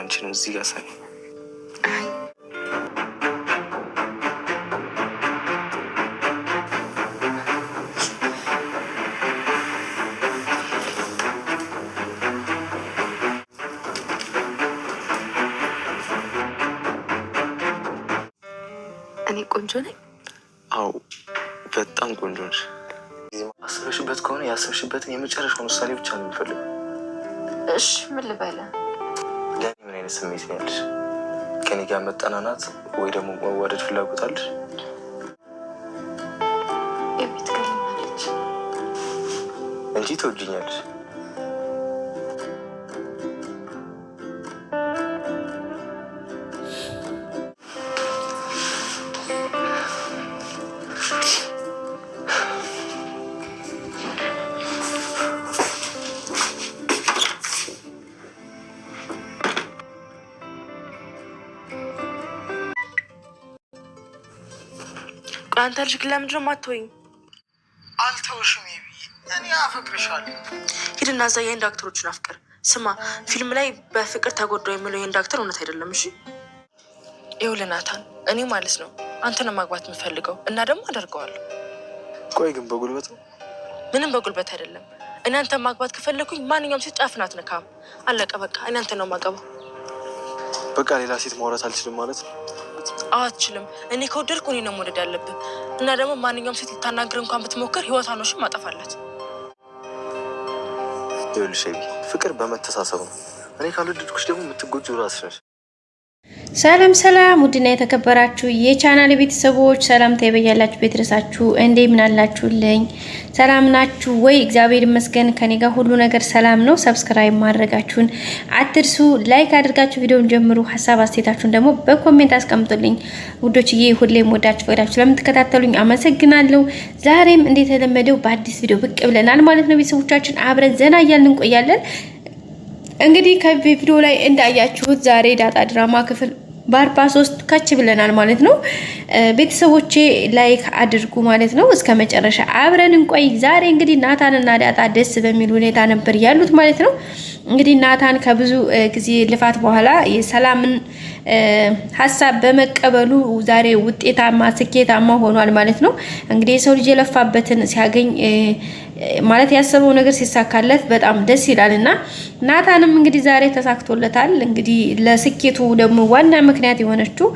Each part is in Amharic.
አንቺንም እዚህ ጋር ሳይ እኔ ቆንጆ ነኝ? አዎ በጣም ቆንጆ ነሽ። አስበሽበት ከሆነ ያሰብሽበትን የመጨረሻውን ውሳኔ ብቻ ነው የሚፈልገው። እሺ ምን ልበለ? ለእኔ ምን አይነት ስሜት ነው ያለሽ? ከኔ ጋር መጠናናት ወይ ደግሞ መዋደድ ፍላጎት አለሽ? የቤት ገለማለች እንጂ ትወጂኛለሽ። አንተ ልጅ ግን ለምንድን ነው የማትወኝ? አልተውሽም እኔ አፈቅርሻለሁ። ሂድና እዛ የህንድ አክተሮችን አፍቅር። ስማ ፊልም ላይ በፍቅር ተጎዳው የሚለው የህንድ አክተር እውነት አይደለም። እሺ ይኸውልህ ናታን፣ እኔ ማለት ነው አንተን ማግባት የምፈልገው እና ደግሞ አደርገዋለሁ። ቆይ ግን በጉልበት ነው? ምንም በጉልበት አይደለም። እኔ አንተን ማግባት ከፈለኩኝ ማንኛውም ሴት ጫፍን አትነካም። አለቀ በቃ። እኔ አንተን ነው የማገባው። በቃ ሌላ ሴት ማውራት አልችልም ማለት ነው? አትችልም። እኔ ከወደድኩ እኔ ነው መውደድ ያለብን እና ደግሞ ማንኛውም ሴት ልታናግር እንኳን ብትሞክር ህይወቷን ነው ማጠፋላት። ይኸውልሽ ፍቅር በመተሳሰብ ነው። እኔ ካልወደድኩሽ ደግሞ የምትጎጂው ራስሽ ነሽ። ሰላም ሰላም፣ ውድና የተከበራችሁ የቻናል ቤተሰቦች ሰላምታ ይበያላችሁ። ቤተረሳችሁ እንዴ ምን አላችሁልኝ? ሰላም ናችሁ ወይ? እግዚአብሔር ይመስገን ከኔ ጋር ሁሉ ነገር ሰላም ነው። ሰብስክራይብ ማድረጋችሁን አትርሱ። ላይክ አድርጋችሁ ቪዲዮውን ጀምሩ። ሐሳብ አስተያየታችሁን ደግሞ በኮሜንት አስቀምጡልኝ። ውዶችዬ ሁሌም ወዳችሁ ፈቅዳችሁ ለምትከታተሉኝ አመሰግናለሁ። ዛሬም እንደተለመደው በአዲስ ቪዲዮ ብቅ ብለናል ማለት ነው። ቤተሰቦቻችን አብረን ዘና እያልን እንቆያለን። እንግዲህ ከቪዲዮ ላይ እንዳያችሁት ዛሬ ዳጣ ድራማ ክፍል በ43 ከች ብለናል ማለት ነው። ቤተሰቦቼ ላይክ አድርጉ ማለት ነው። እስከ መጨረሻ አብረን እንቆይ። ዛሬ እንግዲህ ናታንና ዳጣ ደስ በሚል ሁኔታ ነበር ያሉት ማለት ነው። እንግዲህ ናታን ከብዙ ጊዜ ልፋት በኋላ የሰላምን ሀሳብ በመቀበሉ ዛሬ ውጤታማ ስኬታማ ሆኗል ማለት ነው። እንግዲህ የሰው ልጅ የለፋበትን ሲያገኝ ማለት ያሰበው ነገር ሲሳካለት በጣም ደስ ይላልና ናታንም እንግዲህ ዛሬ ተሳክቶለታል። እንግዲህ ለስኬቱ ደግሞ ዋና ምክንያት የሆነችው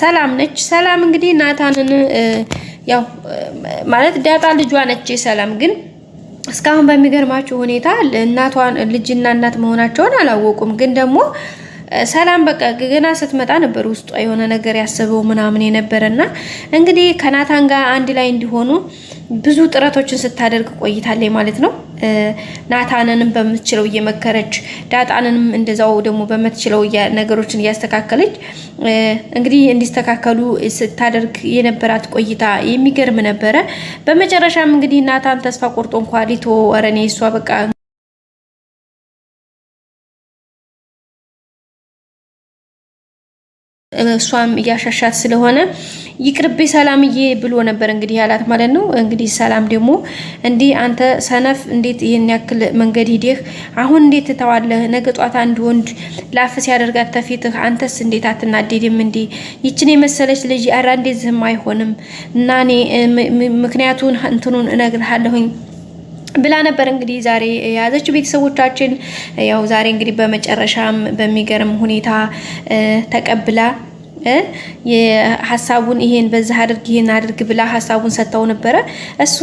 ሰላም ነች። ሰላም እንግዲህ ናታንን ያው ማለት ዳጣ ልጇ ነች። ሰላም ግን እስካሁን በሚገርማችሁ ሁኔታ እናቷን ልጅና እናት መሆናቸውን አላወቁም። ግን ደግሞ ሰላም በቃ ገና ስትመጣ ነበር ውስጧ የሆነ ነገር ያሰበው ምናምን የነበረና እንግዲህ ከናታን ጋር አንድ ላይ እንዲሆኑ ብዙ ጥረቶችን ስታደርግ ቆይታለች ማለት ነው። ናታንንም በምትችለው እየመከረች ዳጣንንም እንደዛው ደግሞ በምትችለው ነገሮችን እያስተካከለች እንግዲህ እንዲስተካከሉ ስታደርግ የነበራት ቆይታ የሚገርም ነበረ። በመጨረሻም እንግዲህ ናታን ተስፋ ቆርጦ እንኳን ሊቶ ወረኔ እሷ በቃ እሷም እያሻሻት ስለሆነ ይቅርብ ሰላምዬ ብሎ ነበር እንግዲህ ያላት ማለት ነው። እንግዲህ ሰላም ደግሞ እንዲህ አንተ ሰነፍ እንዴት ይሄን ያክል መንገድ ሂደህ አሁን እንዴት ተዋለህ? ነገ ጧት አንድ ወንድ ላፍ ሲያደርጋት ተፊትህ አንተስ እንዴት አትናደድም እንዴ? ይችን የመሰለች ልጅ አራ እንደዚህም አይሆንም እና እኔ ምክንያቱን እንትኑን እነግርሃለሁኝ ብላ ነበር እንግዲህ ዛሬ ያዘችው። ቤተሰቦቻችን ያው ዛሬ እንግዲህ በመጨረሻም በሚገርም ሁኔታ ተቀብላ የሐሳቡን ይሄን በዛ አድርግ ይሄን አድርግ ብላ ሐሳቡን ሰጣው ነበረ። እሱ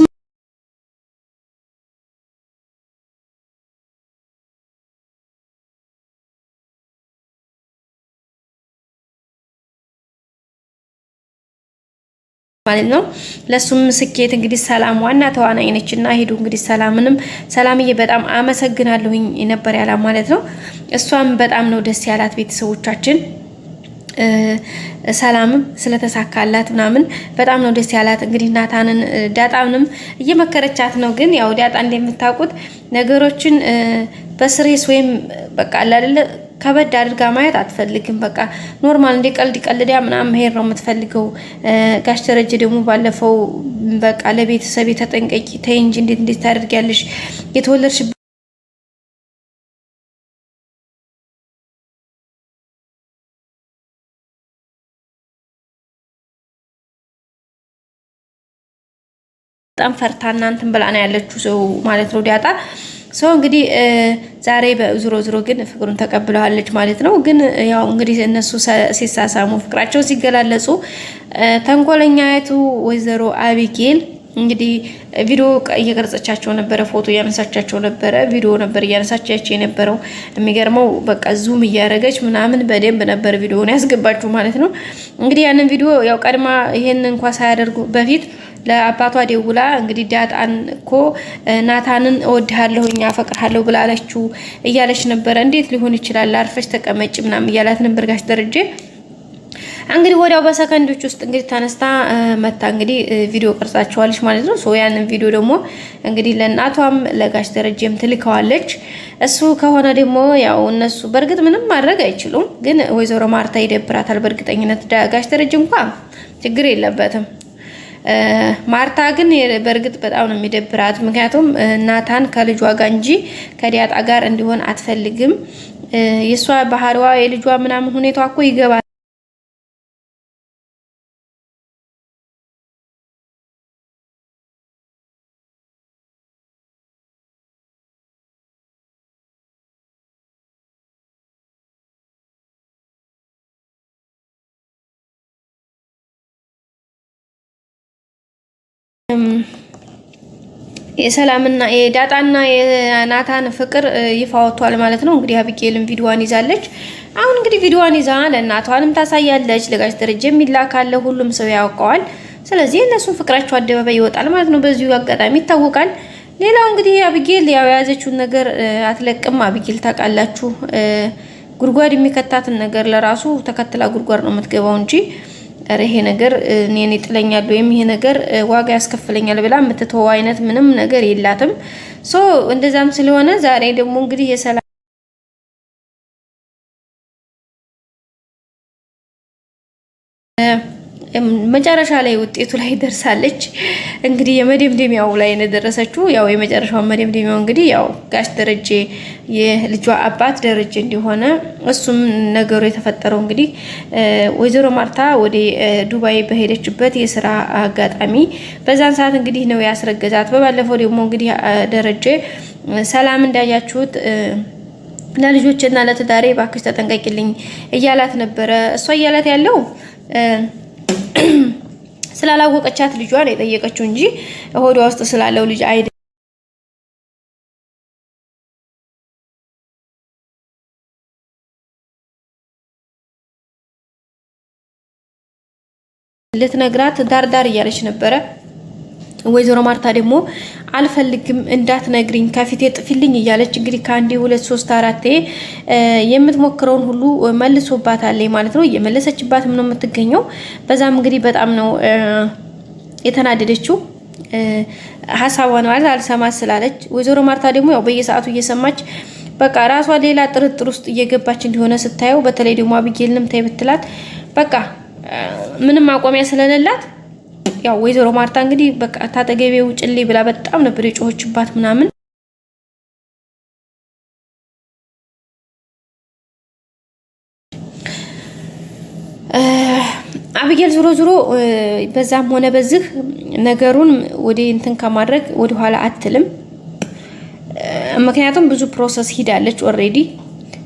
ማለት ነው። ለሱም ስኬት እንግዲህ ሰላም ዋና ተዋናይ ነችና ሄዱ እንግዲህ ሰላምዬ በጣም አመሰግናለሁኝ ነበር ያላ ማለት ነው። እሷም በጣም ነው ደስ ያላት ቤተሰቦቻችን ሰላምም ስለተሳካላት ምናምን በጣም ነው ደስ ያላት። እንግዲህ ናታንን ዳጣንም እየመከረቻት ነው። ግን ያው ዳጣ እንደምታውቁት ነገሮችን በስሬስ ወይም በቃ አይደለ ከበድ አድርጋ ማየት አትፈልግም። በቃ ኖርማል እንደ ቀልድ ቀልዲያ ምናምን መሄድ ነው የምትፈልገው። ጋሽ ደረጀ ደግሞ ባለፈው በቃ ለቤተሰብ ተጠንቀቂ ተይ እንጂ እንዴት ታደርጊያለሽ የተወለድሽ በጣም ፈርታና እንትን ብላ ነው ያለችው ሰው ማለት ነው ዳጣ። ሰው እንግዲህ ዛሬ በዙሮ ግን ፍቅሩን ተቀብለዋለች ማለት ነው። ግን ያው እንግዲህ እነሱ ሲሳሳሙ ፍቅራቸው ሲገላለጹ ተንኮለኛይቱ ወይዘሮ አቢጌል እንግዲህ ቪዲዮ እየቀረጸቻቸው ነበረ፣ ፎቶ እያነሳቻቸው ነበረ፣ ቪዲዮ ነበር እያነሳቻቸው የነበረው። የሚገርመው በቃ ዙም እያደረገች ምናምን በደንብ ነበር ቪዲዮውን ያስገባችሁ ማለት ነው። እንግዲህ ያንን ቪዲዮ ያው ቀድማ ይሄን እንኳን ሳያደርጉ በፊት ለአባቷ ደውላ እንግዲህ ዳጣን እኮ ናታንን እወድሃለሁኝ አፈቅርሃለሁ ብላለችው እያለች ነበረ። እንዴት ሊሆን ይችላል? አርፈሽ ተቀመጭ ምናምን እያላት ነበር ጋሽ ደረጀ። እንግዲህ ወዲያው በሰከንዶች ውስጥ እንግዲህ ተነስታ መታ እንግዲህ ቪዲዮ ቀርጻቸዋለች ማለት ነው። ሶ ያንን ቪዲዮ ደግሞ እንግዲህ ለእናቷም ለጋሽ ደረጀም ትልከዋለች። እሱ ከሆነ ደግሞ ያው እነሱ በእርግጥ ምንም ማድረግ አይችሉም፣ ግን ወይዘሮ ማርታ ይደብራታል በእርግጠኝነት። ጋሽ ደረጀ እንኳን ችግር የለበትም። ማርታ ግን በእርግጥ በጣም ነው የሚደብራት። ምክንያቱም ናታን ከልጇ ጋር እንጂ ከዲያጣ ጋር እንዲሆን አትፈልግም። የሷ ባህሪዋ የልጇ ምናምን ሁኔታዋ እኮ ይገባል። የሰላምና የዳጣና የናታን ፍቅር ይፋ ወጥቷል ማለት ነው። እንግዲህ አቢጌልም ቪዲዮዋን ይዛለች። አሁን እንግዲህ ቪዲዮዋን ይዛ ለእናቷንም ታሳያለች፣ ለጋሽ ደረጀ የሚላካለ ሁሉም ሰው ያውቀዋል። ስለዚህ እነሱ ፍቅራቸው አደባባይ ይወጣል ማለት ነው። በዚሁ አጋጣሚ ይታወቃል። ሌላው እንግዲህ አቢጌል ያው የያዘችውን ነገር አትለቅም። አቢጌል ታውቃላችሁ፣ ጉድጓድ የሚከታትን ነገር ለራሱ ተከትላ ጉድጓድ ነው የምትገባው እንጂ ይሄ ነገር እኔን ይጥለኛል ወይም ይሄ ነገር ዋጋ ያስከፍለኛል ብላ የምትተው አይነት ምንም ነገር የላትም። ሶ እንደዛም ስለሆነ ዛሬ ደግሞ እንግዲህ የሰላም መጨረሻ ላይ ውጤቱ ላይ ደርሳለች። እንግዲህ የመደምደሚያው ላይ ነው ደረሰችው። ያው የመጨረሻው መደምደሚያው እንግዲህ ያው ጋሽ ደረጀ የልጇ አባት ደረጀ እንደሆነ እሱም ነገሩ የተፈጠረው እንግዲህ ወይዘሮ ማርታ ወደ ዱባይ በሄደችበት የስራ አጋጣሚ በዛን ሰዓት እንግዲህ ነው ያስረገዛት። በባለፈው ደግሞ እንግዲህ ደረጀ ሰላም እንዳያችሁት ለልጆችና ለትዳሬ ባክሽ ተጠንቀቂልኝ እያላት ነበረ። እሷ እያላት ያለው ስላላወቀቻት ልጇን የጠየቀችው እንጂ ሆዷ ውስጥ ስላለው ልጅ አይደለም። ልትነግራት ዳርዳር እያለች ነበረ። ወይዘሮ ማርታ ደግሞ አልፈልግም እንዳትነግሪኝ ከፊቴ ጥፊልኝ እያለች እንግዲህ ከአንዴ 2 3 4 የምትሞክረውን ሁሉ መልሶባታል ማለት ነው። እየመለሰችባትም ነው የምትገኘው። በዛም እንግዲህ በጣም ነው የተናደደችው። ሀሳቧን ማለት አልሰማ ስላለች ወይዘሮ ማርታ ደግሞ ያው በየሰዓቱ እየሰማች በቃ ራሷ ሌላ ጥርጥር ውስጥ እየገባች እንደሆነ ስታየው፣ በተለይ ደግሞ አቢጌልንም ታይ ብትላት በቃ ምንም ማቆሚያ ስለሌላት ያው ወይዘሮ ማርታ እንግዲህ በቃ ታጠገቤው ጭሌ ብላ በጣም ነበር የጮኸችባት ምናምን። አቢጌል ዞሮ በዛም ሆነ በዚህ ነገሩን ወደ እንትን ከማድረግ ወደ ኋላ አትልም። ምክንያቱም ብዙ ፕሮሰስ ሂዳለች ኦሬዲ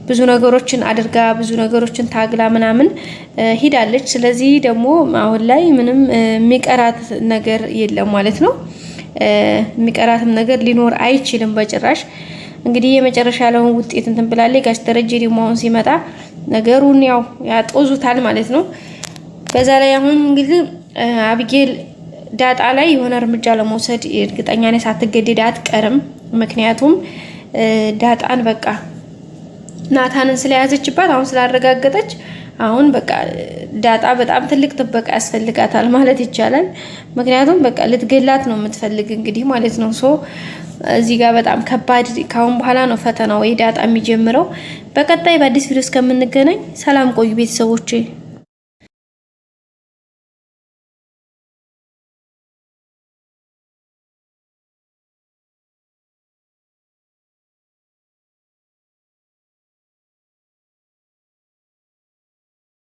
ብዙ ነገሮችን አድርጋ ብዙ ነገሮችን ታግላ ምናምን ሂዳለች። ስለዚህ ደግሞ አሁን ላይ ምንም የሚቀራት ነገር የለም ማለት ነው። የሚቀራትም ነገር ሊኖር አይችልም በጭራሽ። እንግዲህ የመጨረሻ ያለውን ውጤት እንትን ብላለች። ጋሽ ደረጀ ደግሞ አሁን ሲመጣ ነገሩን ያው ያጦዙታል ማለት ነው። በዛ ላይ አሁን እንግዲህ አቢጌል ዳጣ ላይ የሆነ እርምጃ ለመውሰድ እርግጠኛ ነኝ ሳትገደድ አትቀርም። ምክንያቱም ዳጣን በቃ ናታንን ስለያዘችባት አሁን ስላረጋገጠች አሁን በቃ ዳጣ በጣም ትልቅ ጥበቃ ያስፈልጋታል ማለት ይቻላል። ምክንያቱም በቃ ልትገላት ነው የምትፈልግ እንግዲህ ማለት ነው። ሶ እዚህ ጋር በጣም ከባድ ካሁን በኋላ ነው ፈተናው ወይ ዳጣ የሚጀምረው። በቀጣይ በአዲስ ቪዲዮ እስከምንገናኝ ሰላም ቆዩ ቤተሰቦቼ።